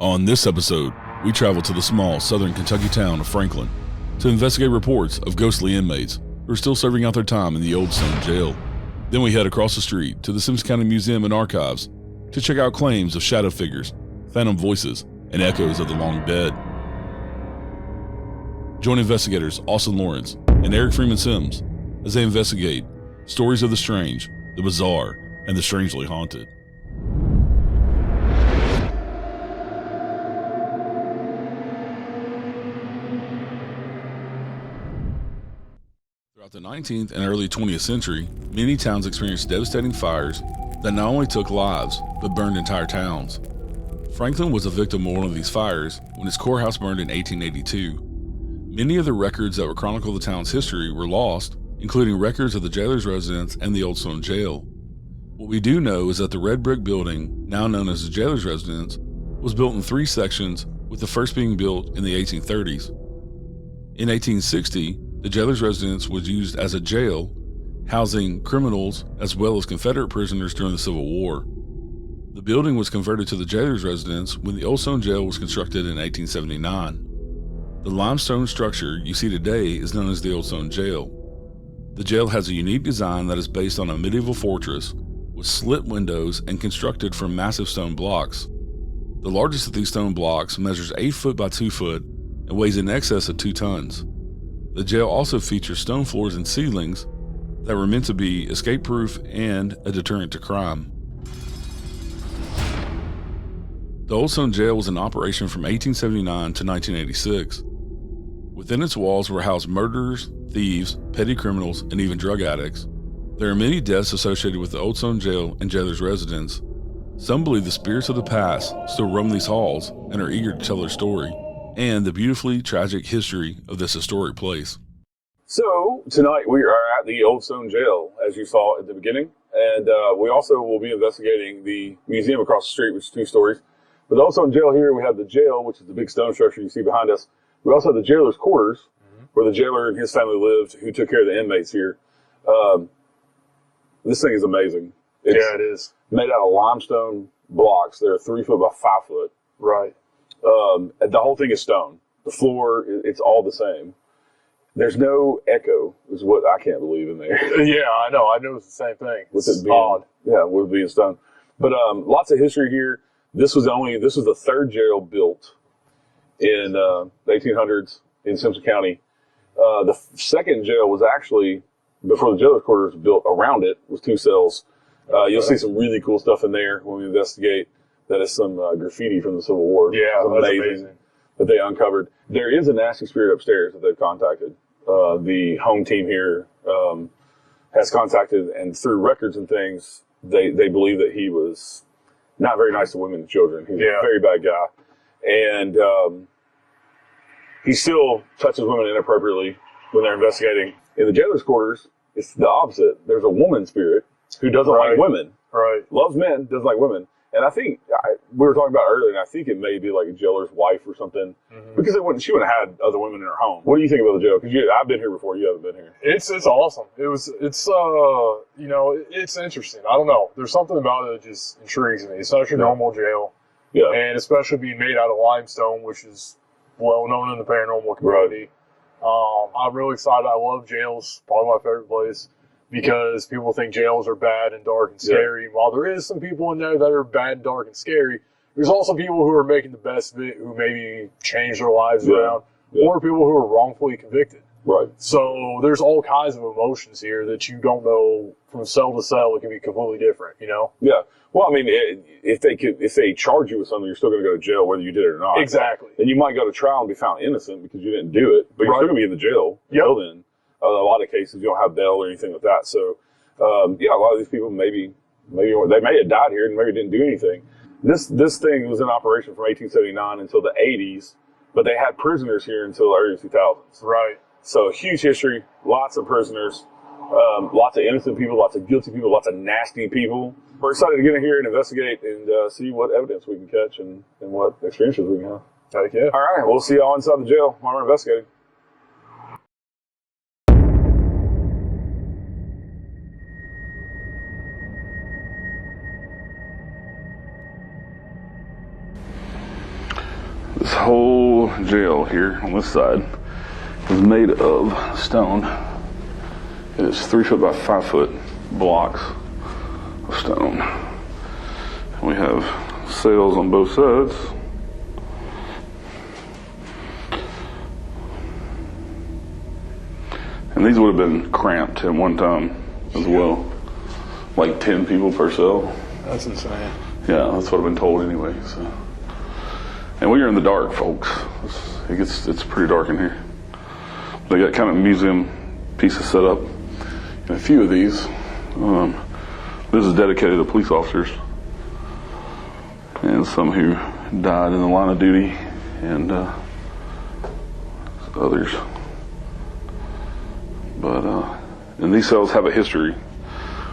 On this episode, we travel to the small southern Kentucky town of Franklin to investigate reports of ghostly inmates who are still serving out their time in the Oldstone jail. Then we head across the street to the Sims County Museum and Archives to check out claims of shadow figures, phantom voices, and echoes of the long dead. Join investigators Austin Lawrence and Eric Freeman Sims as they investigate stories of the strange, the bizarre, and the strangely haunted. Throughout the 19th and early 20th century, many towns experienced devastating fires that not only took lives, but burned entire towns. Franklin was a victim of one of these fires when its courthouse burned in 1882. Many of the records that would chronicle the town's history were lost, including records of the jailer's residence and the Oldstone jail. What we do know is that the red brick building, now known as the jailer's residence, was built in 3 sections, with the first being built in the 1830s. In 1860, the jailer's residence was used as a jail, housing criminals as well as Confederate prisoners during the Civil War. The building was converted to the jailer's residence when the Oldstone jail was constructed in 1879. The limestone structure you see today is known as the Oldstone jail. The jail has a unique design that is based on a medieval fortress with slit windows and constructed from massive stone blocks. The largest of these stone blocks measures 8 foot by 2 foot and weighs in excess of 2 tons. The jail also features stone floors and ceilings that were meant to be escape-proof and a deterrent to crime. The Oldstone jail was in operation from 1879 to 1986. Within its walls were housed murderers, thieves, petty criminals, and even drug addicts. There are many deaths associated with the Oldstone jail and jailer's residence. Some believe the spirits of the past still roam these halls and are eager to tell their story, and the beautifully tragic history of this historic place. So, tonight we are at the Oldstone jail, as you saw at the beginning, and we also will be investigating the museum across the street, which is 2 stories. But the Oldstone jail here, we have the jail, which is the big stone structure you see behind us. We also have the jailer's quarters, where the jailer and his family lived, who took care of the inmates here. This thing is amazing. It is. Made out of limestone blocks. They're 3 foot by 5 foot. Right. The whole thing is stone. The floor, it's all the same. There's no echo, is what I can't believe in there. Yeah, I know. I noticed the same thing. With It's it being odd. Yeah, with it being stone. But lots of history here. This was the 3rd jail built in the 1800s in Simpson County. The second jail was actually, before the jailer's quarters was built around it, with 2 cells. You'll see some really cool stuff in there when we investigate. That is some graffiti from the Civil War. Yeah, that's amazing. That they uncovered. There is a nasty spirit upstairs that they've contacted. The home team here has contacted, and through records and things, they believe that he was not very nice to women and children. He's a very bad guy. And he still touches women inappropriately when they're investigating. In the jailer's quarters, it's the opposite. There's a woman spirit who doesn't like women. Right. Loves men, doesn't like women. And I think, we were talking about earlier, and I think it may be like a jailer's wife or something, because she wouldn't have had other women in her home. What do you think about the jail? Because I've been here before, you haven't been here. It's awesome. It's interesting. I don't know. There's something about it that just intrigues me. It's not your normal jail. Yeah. And especially being made out of limestone, which is well known in the paranormal community. Right. I'm really excited. I love jails. Probably my favorite place. Because people think jails are bad and dark and scary. While there is some people in there that are bad, dark, and scary, there's also people who are making the best of it, who maybe change their lives around, or people who are wrongfully convicted. Right. So there's all kinds of emotions here that you don't know from cell to cell. It can be completely different, you know? Yeah. Well, I mean, if they charge you with something, you're still going to go to jail whether you did it or not. Exactly. And you might go to trial and be found innocent because you didn't do it, but you're still going to be in the jail until then. A lot of cases, you don't have bail or anything like that. So, a lot of these people maybe they may have died here and maybe didn't do anything. This thing was in operation from 1879 until the 80s, but they had prisoners here until the early 2000s. Right. So, huge history, lots of prisoners, lots of innocent people, lots of guilty people, lots of nasty people. We're excited to get in here and investigate and see what evidence we can catch and what experiences we can have. Heck yeah. All right, we'll see y'all inside the jail while we're investigating. This whole jail here on this side is made of stone. It's 3 foot by 5 foot blocks of stone. We have cells on both sides. And these would have been cramped at one time as well. Like 10 people per cell. That's insane. Yeah, that's what I've been told anyway. So. And we are in the dark, folks. It's pretty dark in here. They got kind of museum pieces set up. And a few of these. This is dedicated to police officers. And some who died in the line of duty. And others. But, and these cells have a history,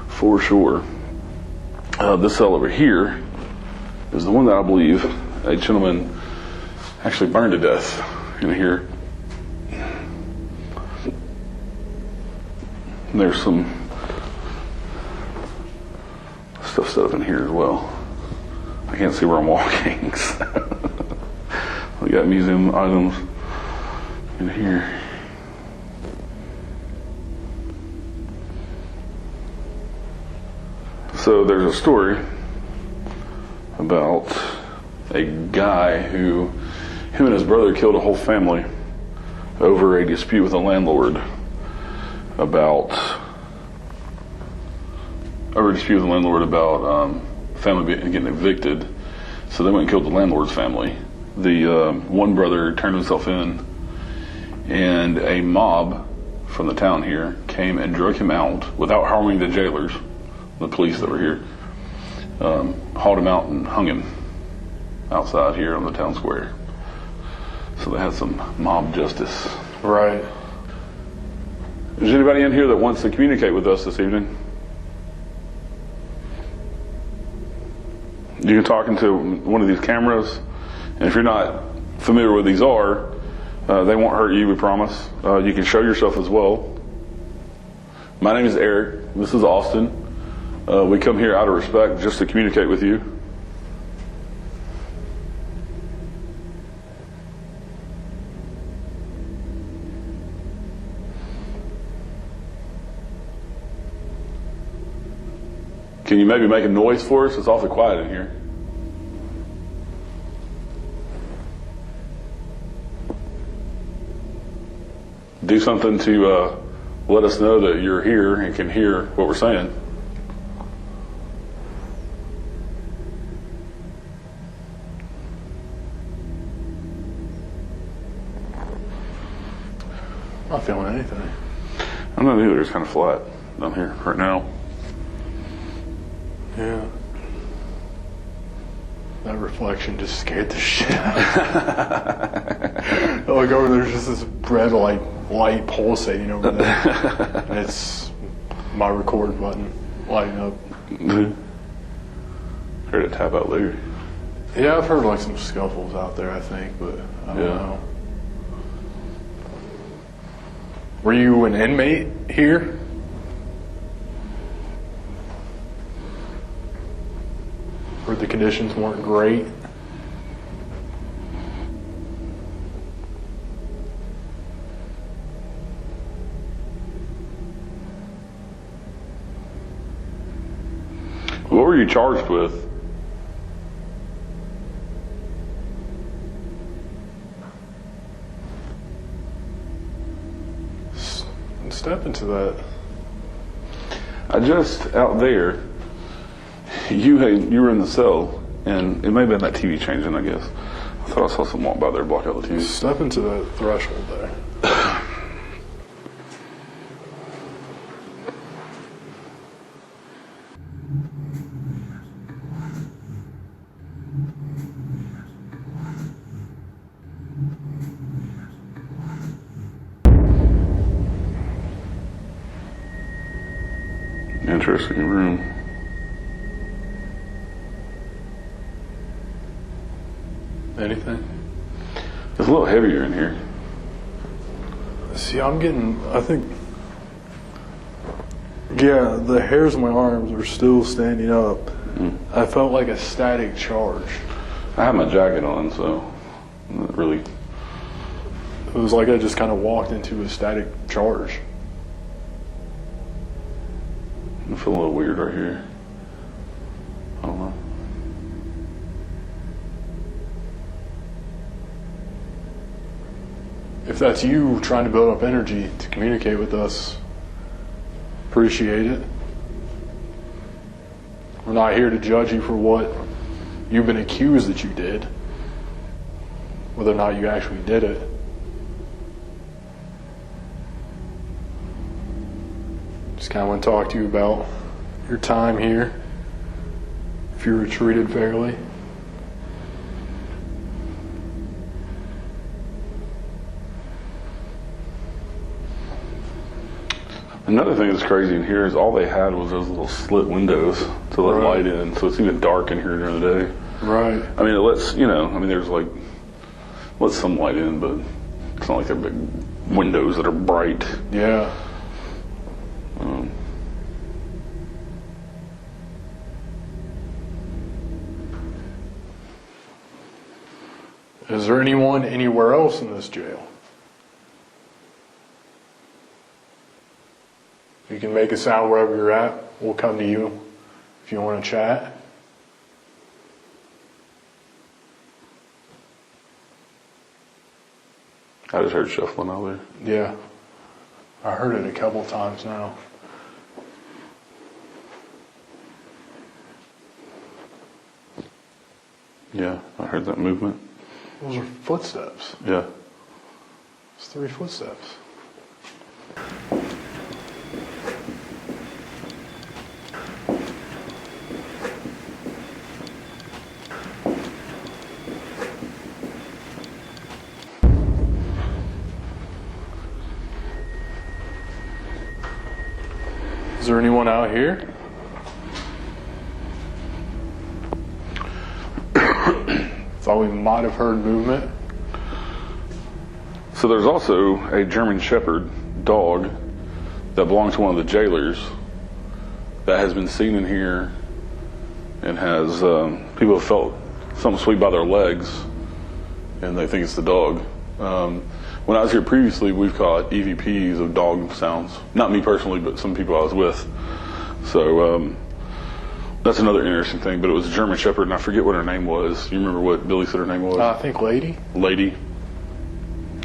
for sure. This cell over here is the one that I believe a gentleman actually burned to death in here. And there's some stuff set up in here as well. I can't see where I'm walking. We got museum items in here. So there's a story about a guy him and his brother killed a whole family over a dispute with a landlord about family getting evicted. So they went and killed the landlord's family. The one brother turned himself in, and a mob from the town here came and drug him out without harming the jailers. The police that were here hauled him out and hung him outside here on the town square. So they had some mob justice. Right. Is anybody in here that wants to communicate with us this evening? You can talk into one of these cameras, and if you're not familiar with what these are, they won't hurt you, we promise. You can show yourself as well. My name is Eric. This is Austin. We come here out of respect just to communicate with you. Can you maybe make a noise for us? It's awfully quiet in here. Do something to let us know that you're here and can hear what we're saying. Not feeling anything. I'm not either. It's kind of flat down here right now. Yeah. That reflection just scared the shit out of me. Like over there's just this red light pulsating over there. And it's my record button lighting up. Heard it tap out later. Yeah, I've heard like some scuffles out there, I think, but I don't know. Were you an inmate here? Where the conditions weren't great? What were you charged with? Step into that. I just out there. You were in the cell, and it may have been that TV changing, I guess. I thought I saw someone walk by there, block out the TV. Step into that threshold there. Interesting room. Anything? It's a little heavier in here. See, I think, yeah, the hairs on my arms are still standing up. I felt like a static charge. I have my jacket on, so. Really, It was like I just kind of walked into a static charge. I feel a little weird right here. I don't know. If that's you trying to build up energy to communicate with us, appreciate it. We're not here to judge you for what you've been accused that you did, whether or not you actually did it. Just kind of want to talk to you about your time here, if you were treated fairly. Another thing that's crazy in here is all they had was those little slit windows to let light in, so it's even dark in here during the day. Right. I mean, it lets, there's like, lets some light in, but it's not like they're big windows that are bright. Yeah. Is there anyone anywhere else in this jail? You can make a sound wherever you're at. We'll come to you if you want to chat. I just heard shuffling out there. Yeah. I heard it a couple times now. Yeah, I heard that movement. Those are footsteps. Yeah. It's 3 footsteps. Is there anyone out here? Thought we might have heard movement. So there's also a German Shepherd dog that belongs to one of the jailers that has been seen in here and has, people have felt something sweep by their legs and they think it's the dog. When I was here previously, we've caught EVPs of dog sounds. Not me personally, but some people I was with. So that's another interesting thing, but it was a German Shepherd, and I forget what her name was. You remember what Billy said her name was? I think Lady. Lady.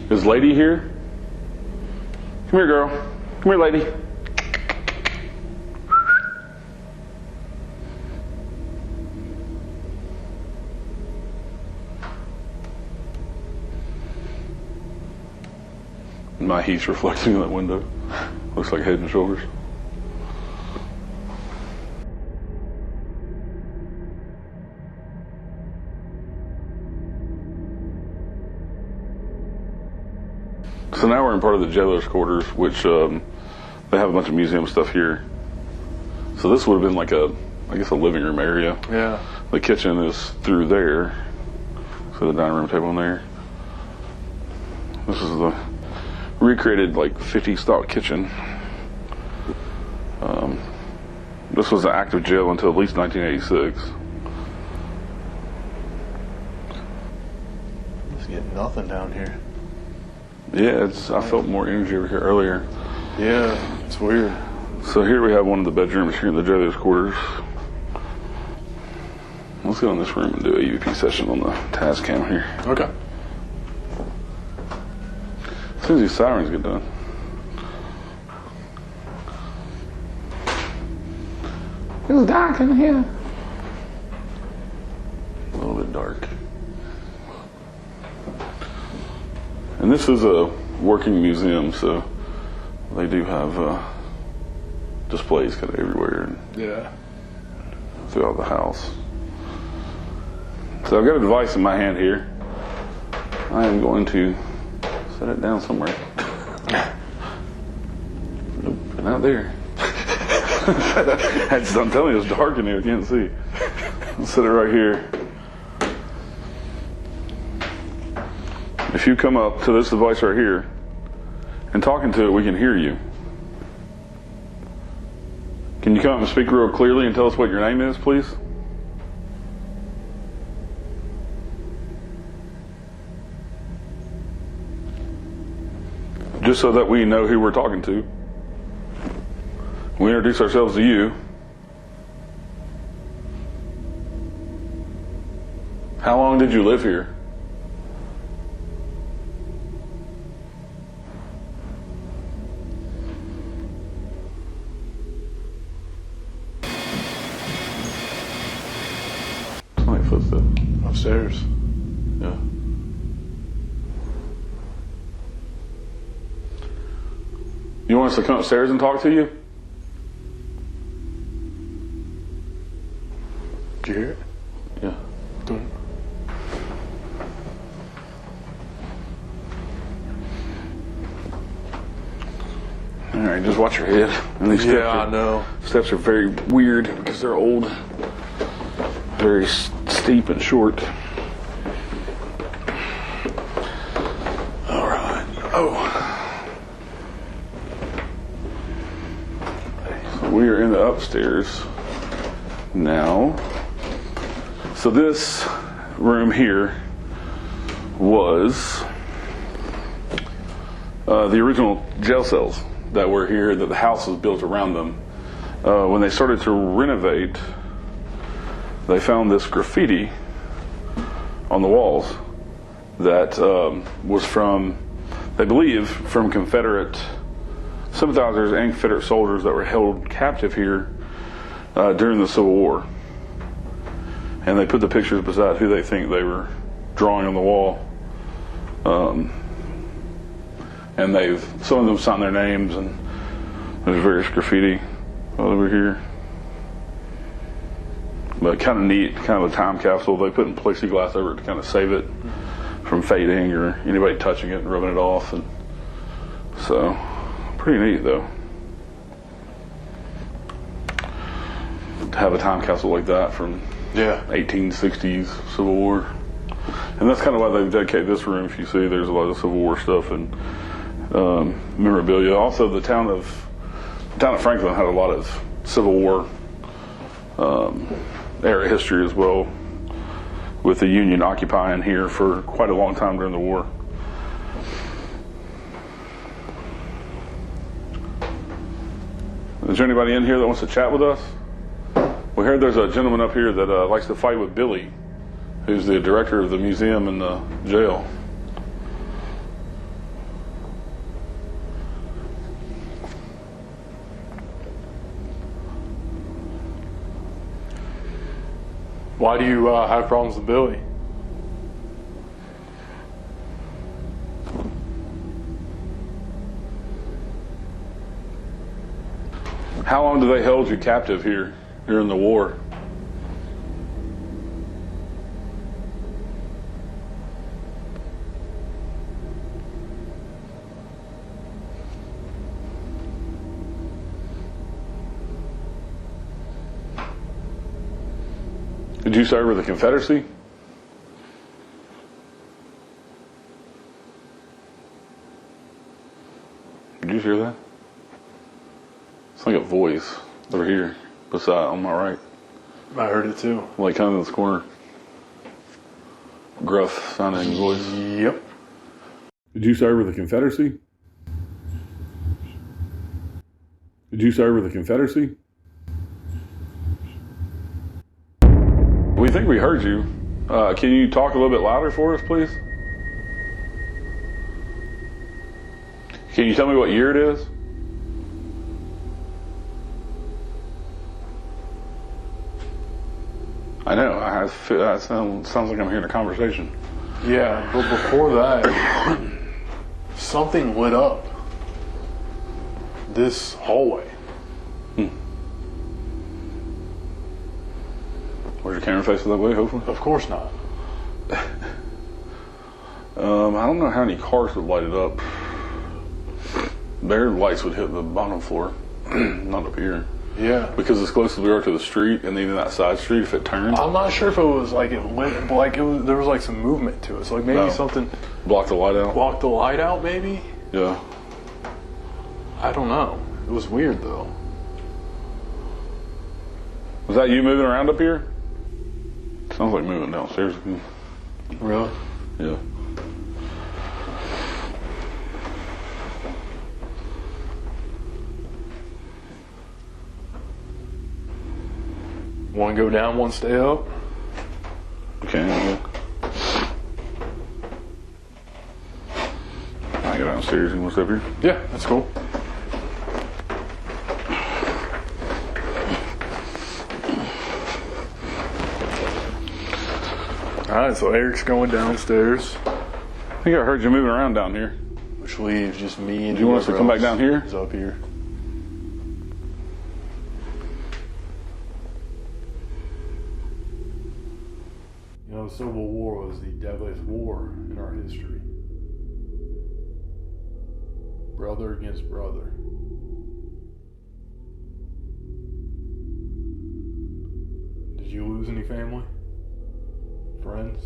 Is Lady here? Come here, girl. Come here, Lady. My heat's reflecting in that window. Looks like Head and Shoulders. So now we're in part of the jailer's quarters, which they have a bunch of museum stuff here. So this would have been like a living room area. Yeah. The kitchen is through there. So the dining room table in there. This is the recreated like 50s style kitchen. This was an active jail until at least 1986. Let's get nothing down here. Yeah, I felt more energy over here earlier. Yeah, it's weird. So here we have one of the bedrooms here in the jailer's quarters. Let's go in this room and do a EVP session on the Taz cam here. Okay. As soon as these sirens get done. It's dark in here. A little bit dark. And this is a working museum, so they do have displays kind of everywhere and Yeah. throughout the house. So I've got a device in my hand here. I am going to set it down somewhere. Nope, not there. I'm telling you, it's dark in here. I can't see. I'll set it right here. If you come up to this device right here and talking to it, we can hear you. Can you come up and speak real clearly and tell us what your name is, please? just so that we know who we're talking to. We introduce ourselves to you. How long did you live here? Somebody's footstep. Upstairs. Yeah. You want us to come upstairs and talk to you? Did you hear it? Yeah. Don't. All right, just watch your head. And these steps I know. Steps are very weird because they're old, very steep and short. All right. Oh. So we are in the upstairs now. So this room here was the original jail cells that were here, that the house was built around them. When they started to renovate, they found this graffiti on the walls that was from, they believe, from Confederate sympathizers and Confederate soldiers that were held captive here during the Civil War. And they put the pictures beside who they think they were drawing on the wall. And some of them signed their names, and there's various graffiti over here. But kind of neat, kind of a time capsule. They put in plexiglass over it to kind of save it from fading or anybody touching it and rubbing it off. And so, pretty neat though. To have a time capsule like that from 1860s Civil War. And that's kind of why they've dedicated this room. If you see, there's a lot of Civil War stuff and memorabilia. Also, the town of Franklin had a lot of Civil War era history as well, with the Union occupying here for quite a long time during the war. Is there anybody in here that wants to chat with us? We heard there's a gentleman up here that likes to fight with Billy, who's the director of the museum and the jail. Why do you have problems with Billy? How long do they hold you captive here during the war? Did you serve with the Confederacy? Did you hear that? It's like a voice over here, beside on my right. I heard it too. Like kind of in this corner. Gruff sounding voice. Yep. Did you serve with the Confederacy? Did you serve with the Confederacy? We think we heard you. Can you talk a little bit louder for us, please? Can you tell me what year it is? I know. That sounds like I'm hearing a conversation. Yeah, but before that, something lit up this hallway. Where's your camera facing that way, hopefully? Of course not. I don't know how many cars would light it up. Their lights would hit the bottom floor, not up here. Yeah. Because as close as we are to the street, and even that side street, if it turned, I'm not sure if it was like it lit, like it was. There was like some movement to it. So like maybe something blocked the light out. blocked the light out. Maybe. Yeah. I don't know. It was weird though. Was that you moving around up here? Sounds like moving downstairs. Really? Yeah. One go down, one stay up. Okay. Yeah. I go downstairs and what's up here? Yeah, that's cool. All right, so Eric's going downstairs. I think I heard you moving around down here. Which leaves just me and Do you want us to come back down here? is up here. You know, the Civil War was the deadliest war in our history. Brother against brother. Did you lose any family? Friends?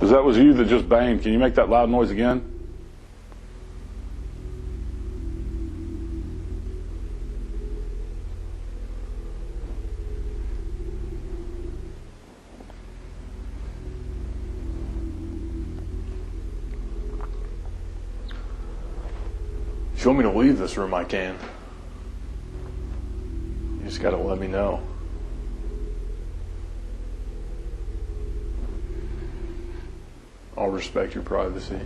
If that was you that just banged, can you make that loud noise again? If you want me to leave this room, I can. You just gotta let me know. I'll respect your privacy.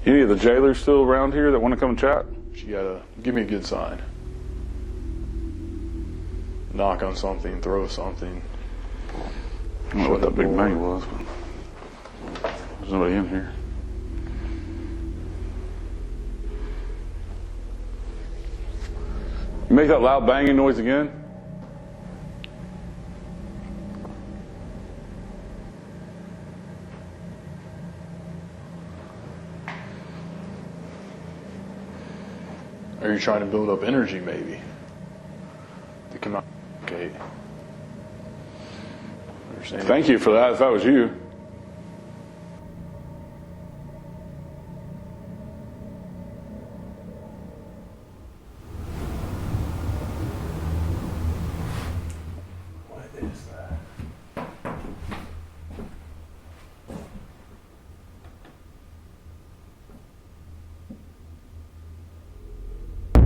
Any of the jailers still around here that want to come and chat? But you gotta give me a good sign. Knock on something, throw something. I don't know what that big bang was, but there's nobody in here. You make that loud banging noise again? Are you trying to build up energy, maybe? To communicate. Understand? Thank you for that, if that was you. What is that? I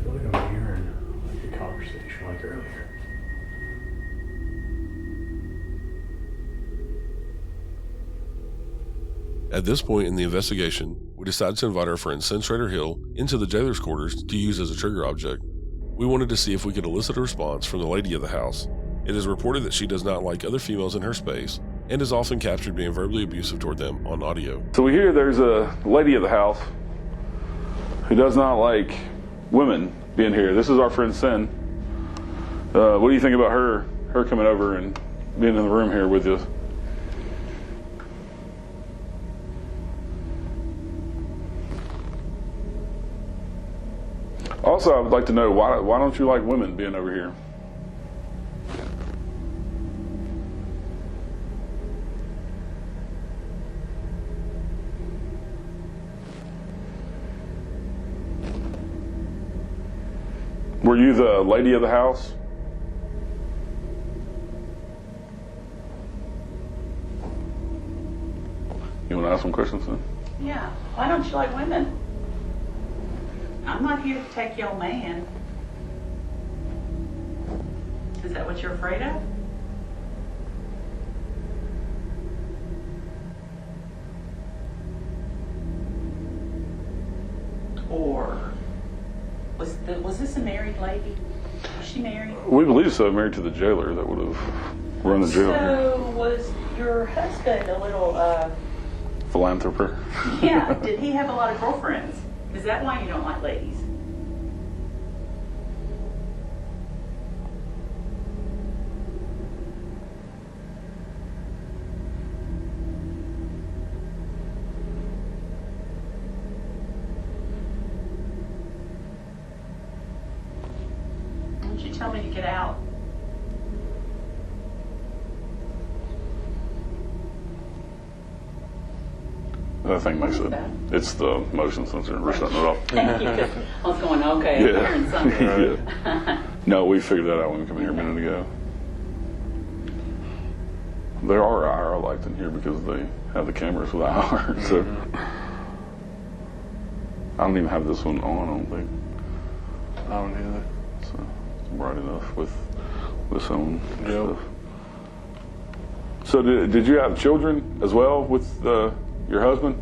feel like I'm hearing like a conversation like earlier. At this point in the investigation, we decided to invite our friend Senator Hill into the jailer's quarters to use as a trigger object. We wanted to see if we could elicit a response from the lady of the house. It is reported that she does not like other females in her space and is often captured being verbally abusive toward them on audio. So we hear there's a lady of the house who does not like women being here. This is our friend Sin. What do you think about her coming over and being in the room here with you? Also, I would like to know, why don't you like women being over here? Were you the lady of the house? You want to ask some questions then? Yeah. Why don't you like women? I'm not here to take your man. Is that what you're afraid of? Or was this a married lady? Was she married? We believe so, married to the jailer that would have run the jail here. So was your husband a little Philanthropist. yeah, did he have a lot of girlfriends? Is that why you don't like ladies? Why don't you tell me to get out? That thing makes it. It's the motion sensor. We're shutting it off. Thank you. 'Cause I was going, okay, I'm hearing something. Yeah. No, we figured that out when we came in here a minute ago. there are IR lights in here because they have the cameras with IR. So I don't even have this one on. I don't think. I don't either. So it's bright enough with this on. Yep. So did you have children as well with your husband?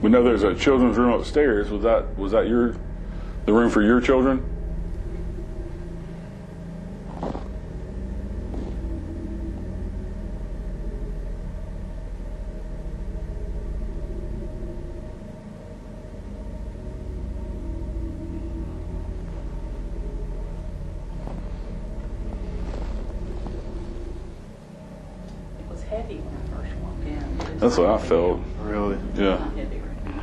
We know there's a children's room upstairs. Was that the room for your children? It was heavy when I first walked in. But it's That's what I not felt. Really? Yeah. heavy right now.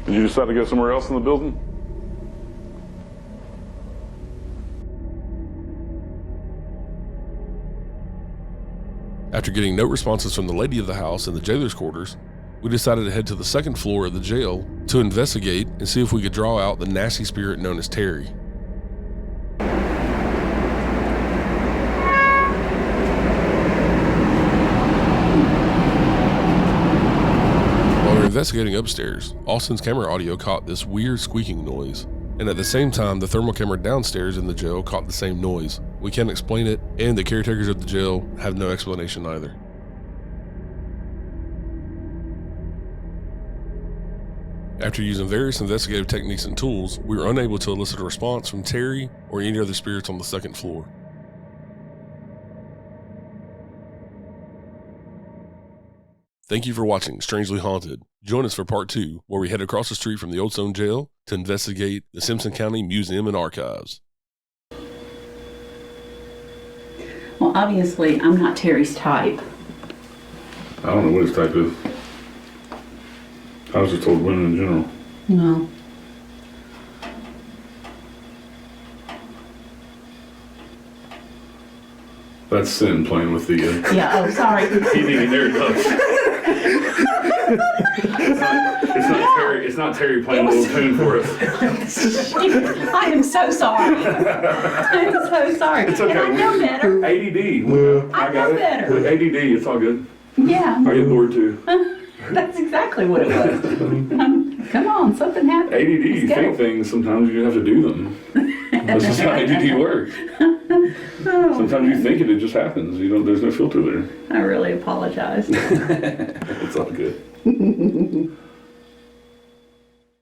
Did you decide to go somewhere else in the building? After getting no responses from the lady of the house and the jailer's quarters, we decided to head to the second floor of the jail to investigate and see if we could draw out the nasty spirit known as Terry. While we were investigating upstairs, Austin's camera audio caught this weird squeaking noise, and at the same time the thermal camera downstairs in the jail caught the same noise. We can't explain it, and the caretakers of the jail have no explanation either. After using various investigative techniques and tools, we were unable to elicit a response from Terry or any other spirits on the second floor. Thank you for watching Strangely Haunted. Join us for part 2, where we head across the street from the Oldstone jail to investigate the Simpson County Museum and Archives. Well, obviously, I'm not Terry's type. I don't know what his type is. I was just told women in general. No. That's Sin playing with the. Yeah, oh, sorry. He didn't even dare touch. It's not Terry playing a little tune for us. I am so sorry. I'm so sorry. It's okay. And I know better. ADD. I know better. With ADD, it's all good. Yeah, I get bored too. that's exactly what it was. Come on, something happened. ADD, you Let's go. think things, sometimes you have to do them. That's just how ADD works. Sometimes you think it just happens. There's no filter there. I really apologize. It's all good.